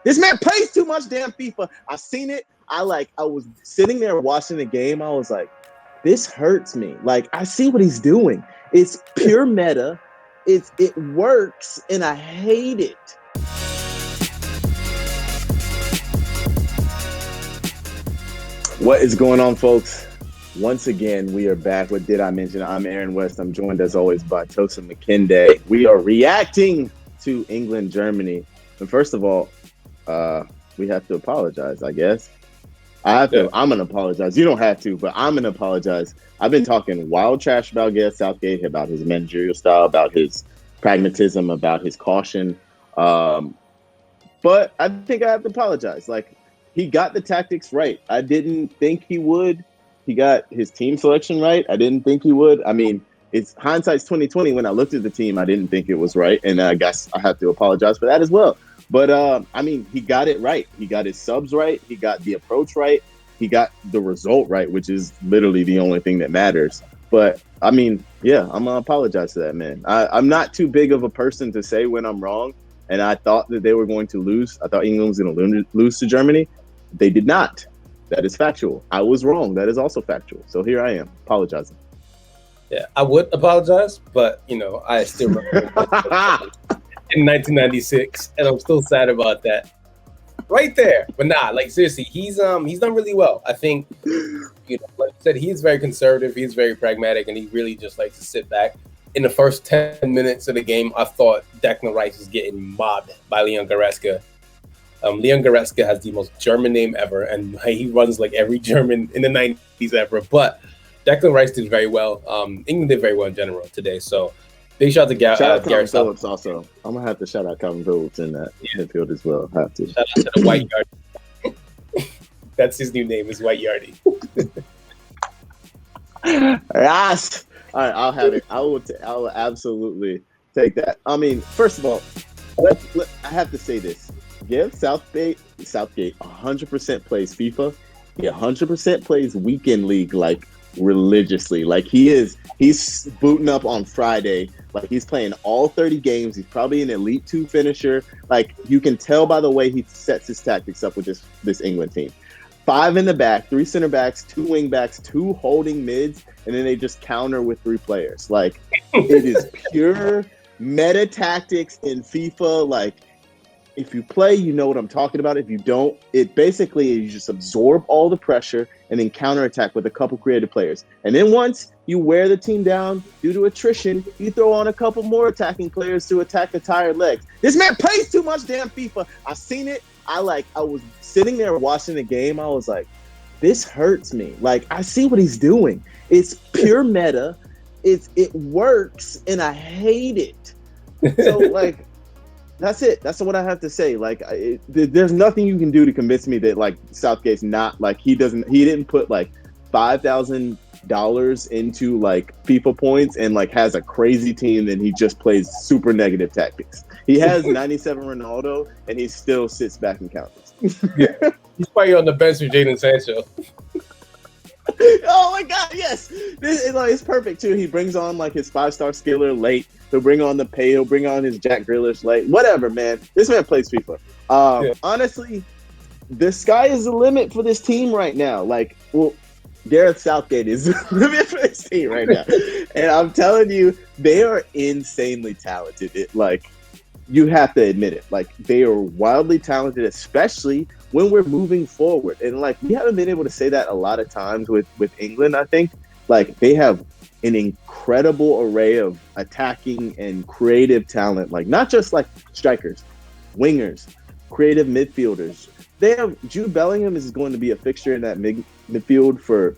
This man plays too much damn FIFA. I seen it. I was sitting there watching the game. I was like, this hurts me. Like, I see what he's doing. It's pure meta. It works, and I hate it. What is going on, folks? Once again, we are back with Did I Mention? I'm Aaron West. I'm joined, as always, by Tosin McKinday. We are reacting to England, Germany. And first of all, we have to apologize, I guess. I'm going to apologize. You don't have to, but I'm going to apologize. I've been talking wild trash about Gareth Southgate, about his managerial style, about his pragmatism, about his caution. But I think I have to apologize. Like, he got the tactics right. I didn't think he would. He got his team selection right. I didn't think he would. I mean, it's hindsight's 2020. When I looked at the team, I didn't think it was right, and I guess I have to apologize for that as well. But I mean, he got it right. He got his subs right. He got the approach right. He got the result right, which is literally the only thing that matters. But I mean, yeah, I'm gonna apologize to that man. I'm not too big of a person to say when I'm wrong, and I thought that they were going to lose. I thought England was going to lose to Germany. They did not. That is factual. I was wrong. That is also factual. So here I am, apologizing. Yeah, I would apologize, but, I still remember in 1996, and I'm still sad about that. Right there. But nah, like, seriously, he's done really well. I think, like I said, he's very conservative. He's very pragmatic, and he really just likes to sit back. In the first 10 minutes of the game, I thought Declan Rice was getting mobbed by Leon Goretzka. Leon Goretzka has the most German name ever, and he runs like every German in the 90s ever. But Declan Rice did very well. England did very well in general today. So big shout out to Gareth Phillips also. I'm going to have to shout out Calvin Phillips in that midfield as well. I have to. Shout out to the White Yardie. That's his new name, is White Yardie. Yes. All right, I'll have it. I will absolutely take that. I mean, first of all, I have to say this. Gareth Southgate 100% plays FIFA. He 100% plays weekend league, like, religiously. Like, he's booting up on Friday. Like, he's playing all 30 games. He's probably an Elite 2 finisher. Like, you can tell by the way he sets his tactics up with this England team. 5 in the back, 3 center backs, 2 wing backs, 2 holding mids, and then they just counter with 3 players. Like, it is pure meta tactics in FIFA. Like, if you play, you know what I'm talking about. If you don't, it basically is you just absorb all the pressure and then counterattack with a couple creative players. And then once you wear the team down due to attrition, you throw on a couple more attacking players to attack the tired legs. This man plays too much damn FIFA. I seen it. I was sitting there watching the game. I was like, this hurts me. Like, I see what he's doing. It's pure meta. It works, and I hate it. So, like, that's it. That's what I have to say. Like, there's nothing you can do to convince me that, like, Southgate's not, like, he didn't put like $5,000 into like FIFA points and like has a crazy team and he just plays super negative tactics. He has 97 Ronaldo and he still sits back and counters. Yeah. He's probably on the bench with Jadon Sancho. Oh my God, yes. It's perfect too. He brings on like his 5-star skiller late. He'll bring on the pay. He'll bring on his Jack Grealish late. Whatever, man. This man plays FIFA. Honestly, the sky is the limit for this team right now. Like, well, Gareth Southgate is the limit for this team right now. And I'm telling you, they are insanely talented. You have to admit it. Like, they are wildly talented, especially when we're moving forward. And like, we haven't been able to say that a lot of times with England, I think. Like, they have an incredible array of attacking and creative talent. Like, not just like strikers, wingers, creative midfielders. They have Jude Bellingham is going to be a fixture in that midfield for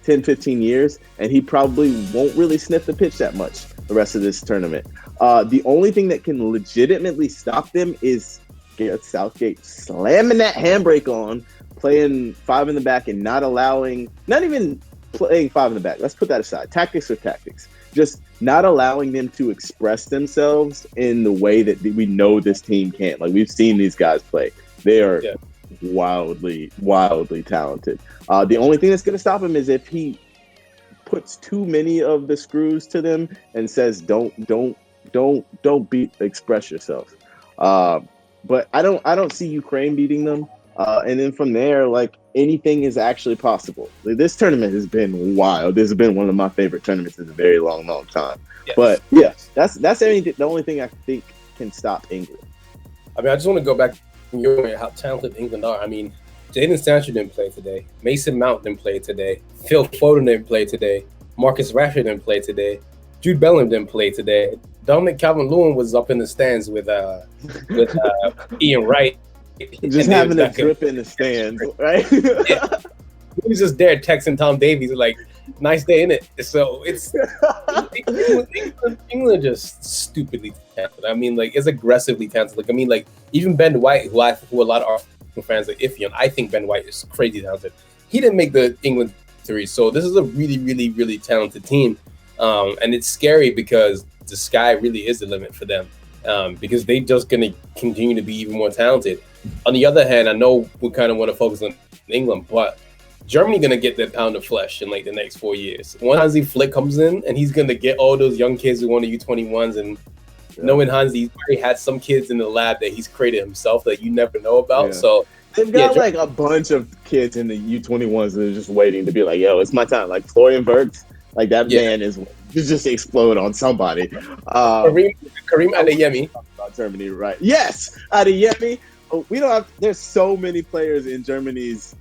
10, 15 years, and he probably won't really sniff the pitch that much the rest of this tournament. The only thing that can legitimately stop them is Gareth Southgate slamming that handbrake on, playing 5 in the back and not even playing 5 in the back. Let's put that aside. Tactics are tactics. Just not allowing them to express themselves in the way that we know this team can't. Like, we've seen these guys play. They are wildly, wildly talented. The only thing that's going to stop him is if he puts too many of the screws to them and says, don't express yourself. but I don't see Ukraine beating them. And then from there, like anything is actually possible. Like, this tournament has been wild. This has been one of my favorite tournaments in a very long time. Yes. But yeah, that's the only thing I think can stop England. I mean, I just want to go back to how talented England are. I mean, Jadon Sancho didn't play today. Mason Mount didn't play today. Phil Foden didn't play today. Marcus Rashford didn't play today. Jude Bellingham didn't play today. Dominic Calvert-Lewin was up in the stands with Ian Wright. Just having a drip in the stands, right? Yeah. He was just there texting Tom Davies like, "Nice day, innit?" So it's England just stupidly talented. I mean, like, it's aggressively talented. Like, I mean, like, even Ben White, who a lot of Arsenal fans are iffy on, I think Ben White is crazy talented. He didn't make the England series, so this is a really, really, really talented team, and it's scary because the sky really is the limit for them, because they're just going to continue to be even more talented. On the other hand, I know we kind of want to focus on England, but Germany going to get their pound of flesh in like the next 4 years. When Hansi Flick comes in, and he's going to get all those young kids who want to U21s, and knowing Hansi, he's already had some kids in the lab that he's created himself that you never know about. Yeah. So they've got like a bunch of kids in the U21s that are just waiting to be like, yo, it's my time. Like Florian Wirtz, like that man is just explode on somebody. Karim Adeyemi. About Germany, right? Yes, Adeyemi. We don't have. There's so many players in Germany's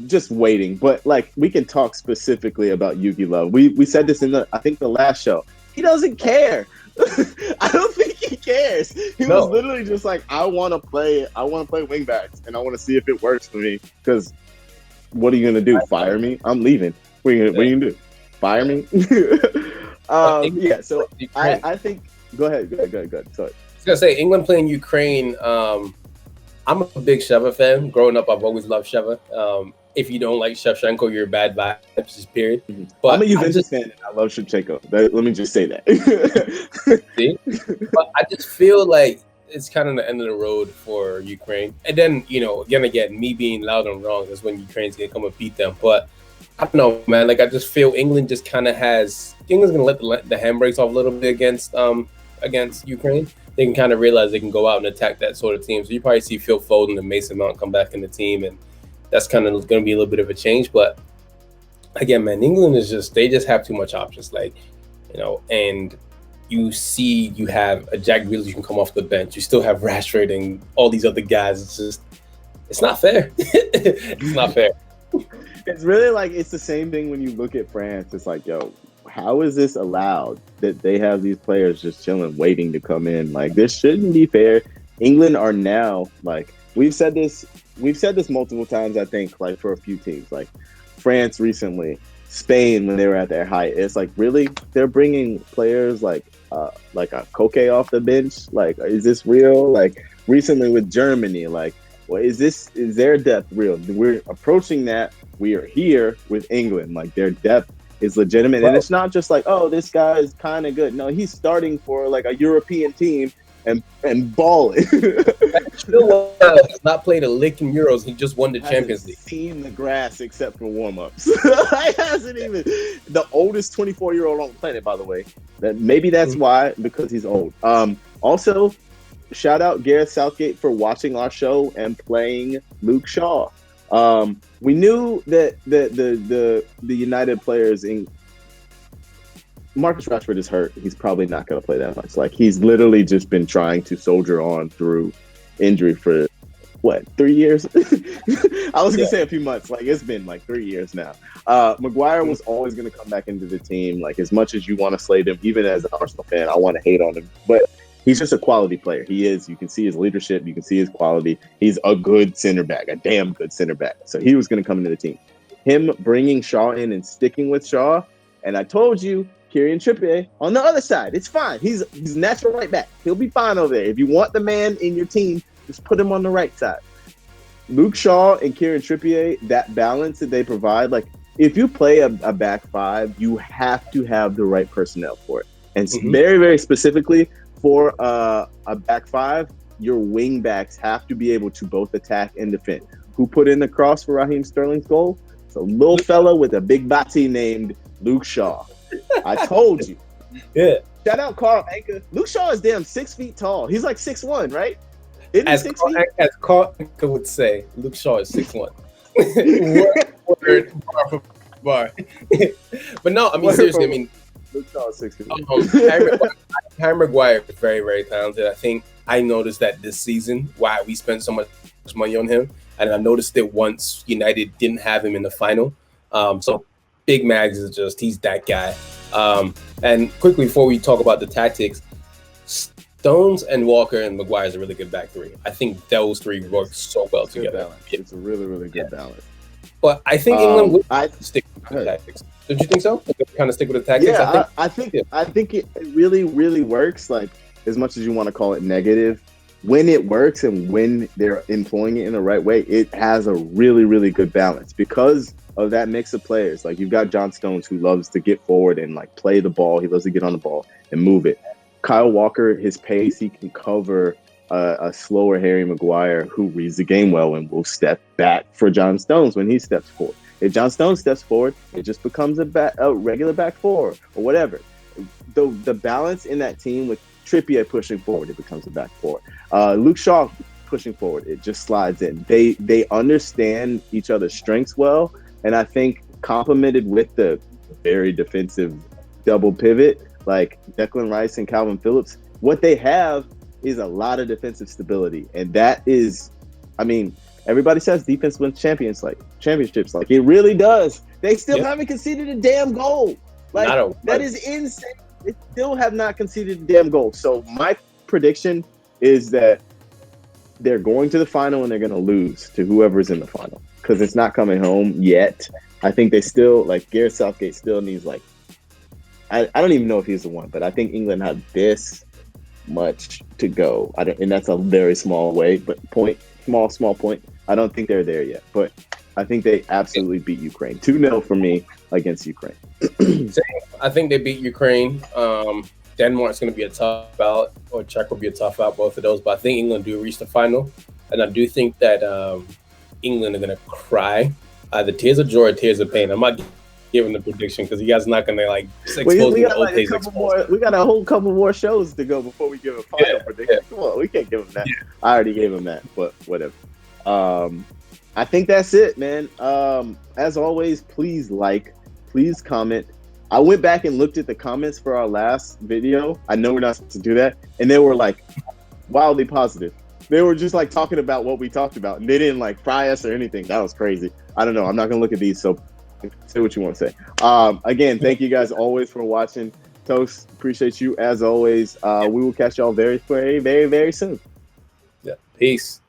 just waiting, but like we can talk specifically about Yuki Love. We said this in I think the last show. He doesn't care. I don't think he cares. He was literally just like, I want to play wing backs, and I want to see if it works for me. Because what are you gonna do? Fire me? I'm leaving. What are you gonna do? Fire me? Yeah. So I think. Go ahead. Sorry. I was gonna say England playing Ukraine. I'm a big Sheva fan. Growing up, I've always loved Sheva. If you don't like Shevchenko, you're a bad vibe. Just period. Mm-hmm. But I'm a Juventus fan, and I love Shevchenko. Let me just say that. See? But I just feel like it's kind of the end of the road for Ukraine. And then, again, me being loud and wrong is when Ukraine's gonna come and beat them. But I don't know, man. Like, I just feel England just kind of England's gonna let the handbrakes off a little bit against Ukraine. They can kind of realize they can go out and attack that sort of team. So you probably see Phil Foden and Mason Mount come back in the team, and that's kind of going to be a little bit of a change. But again, man, England they just have too much options. Like, and you have a Jack Grealish who can come off the bench. You still have Rashford and all these other guys. It's not fair. It's not fair. It's really like, it's the same thing when you look at France. It's like, yo, how is this allowed that they have these players just chilling, waiting to come in? Like, this shouldn't be fair. England are now, like, we've said this multiple times, I think, like, for a few teams, like France recently, Spain when they were at their height. It's like, really? They're bringing players like a Koke off the bench? Like, is this real? Like, recently with Germany, like, well, is their depth real? We're approaching that. We are here with England. Like, their depth is legitimate, and it's not just like, oh, this guy is kind of good. No, he's starting for like a European team and balling. Still has not played a lick in Euros. He just won the Champions League. Seen the grass except for warm-ups. He hasn't even. The oldest 24-year-old on the planet, by the way. Maybe that's why, because he's old. Also, shout out Gareth Southgate for watching our show and playing Luke Shaw. We knew that the United players in Marcus Rashford is hurt. He's probably not going to play that much. Like, he's literally just been trying to soldier on through injury for 3 years? I was going to say a few months. Like, it's been like 3 years now. Maguire was always going to come back into the team. Like, as much as you want to slate him, even as an Arsenal fan, I want to hate on him. But he's just a quality player. He is. You can see his leadership. You can see his quality. He's a good center back, a damn good center back. So he was going to come into the team. Him bringing Shaw in and sticking with Shaw, and I told you, Kieran Trippier on the other side. It's fine. He's natural right back. He'll be fine over there. If you want the man in your team, just put him on the right side. Luke Shaw and Kieran Trippier, that balance that they provide, like, if you play a back five, you have to have the right personnel for it. And very, very specifically, for a back five, your wing backs have to be able to both attack and defend. Who put in the cross for Raheem Sterling's goal? It's a little fella with a big body named Luke Shaw. I told you. Yeah. Shout out Carl Anka. Luke Shaw is damn 6 feet tall. He's like 6'1", right? As Carl would say, Luke Shaw is 6'1". Word, bar for bar. But no, I mean seriously, I mean Luke Shaw is 6 feet. Harry Maguire is very, very talented. I think I noticed that this season why we spent so much money on him, and I noticed it once United didn't have him in the final. So Big Mags is he's that guy. And quickly before we talk about the tactics, Stones and Walker and Maguire is a really good back three. I think those three work so well together. It's a really, really good balance. But I think England would stick with the tactics. Don't you think so? Kind of stick with the tactics? Yeah, I think it really, really works. Like, as much as you want to call it negative, when it works and when they're employing it in the right way, it has a really, really good balance because of that mix of players. Like, you've got John Stones, who loves to get forward and like play the ball. He loves to get on the ball and move it. Kyle Walker, his pace, he can cover a slower Harry Maguire who reads the game well and will step back for John Stones when he steps forward. If John Stones steps forward, it just becomes a regular back four or whatever. The balance in that team with Trippier pushing forward, it becomes a back four. Luke Shaw pushing forward, it just slides in. They understand each other's strengths well, and I think complemented with the very defensive double pivot like Declan Rice and Calvin Phillips, what they have is a lot of defensive stability, and that is, I mean, everybody says defense wins championships. Like, it really does. They still haven't conceded a damn goal. Like, that is insane. They still have not conceded a damn goal. So my prediction is that they're going to the final and they're going to lose to whoever's in the final because it's not coming home yet. I think they still, like, Gareth Southgate still needs, like, I don't even know if he's the one, but I think England had this much to go. And that's a very small way, but small point. I don't think they're there yet, but I think they absolutely beat Ukraine. 2-0 for me against Ukraine. I think they beat Ukraine. Denmark's going to be a tough out, or Czech will be a tough out, both of those. But I think England do reach the final, and I do think that England are going to cry, either tears of joy or tears of pain. I'm not giving the prediction because you guys are not going to like expose we got a whole couple more shows to go before we give a final prediction. Come on, we can't give them that. I already gave them that, but whatever. I think that's it, man. As always, please comment. I went back and looked at the comments for our last video. I know we're not supposed to do that, and they were like wildly positive. They were just like talking about what we talked about, and they didn't like fry us or anything. That was crazy. I don't know. I'm not gonna look at these, so say what you want to say. Again, thank you guys always for watching. Toast, appreciate you as always. We will catch y'all very, very, very, very soon. Yeah. Peace.